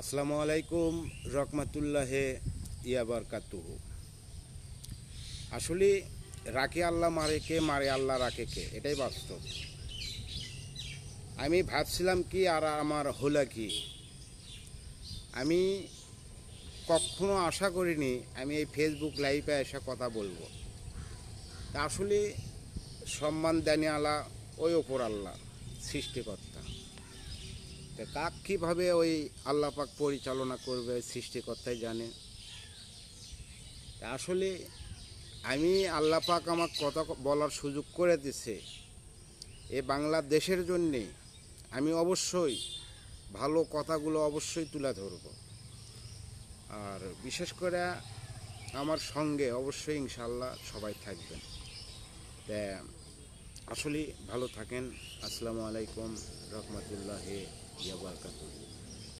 আসসালামু আলাইকুম রহমতুল্লাহে ইয়াবারকাতুহু। আসলে রাখে আল্লাহ মারে কে, মারে আল্লাহ রাখে কে, এটাই বাস্তব। আমি ভাবছিলাম কি আর আমার হলো কি, আমি কখনো আশা করিনি আমি এই ফেসবুক লাইভে এসে কথা বলবো। তা আসলে সম্মান দেনি আল্লাহ ওই ওপর আল্লাহ সৃষ্টিকর্তা। তা কাক কীভাবে ওই আল্লাহ পাক পরিচালনা করবে সৃষ্টিকর্তাই জানে। তা আসলে আমি আল্লাহ পাক আমার কথা বলার সুযোগ করে দিছে এ বাংলাদেশের জন্যে। আমি অবশ্যই ভালো কথাগুলো অবশ্যই তুলে ধরব, আর বিশেষ করে আমার সঙ্গে অবশ্যই ইনশাল্লাহ সবাই থাকবেন। তা আসলে ভালো থাকেন। আসসালামু আলাইকুম রহমতুল্লাহি ওয়া বারাকাতুহু।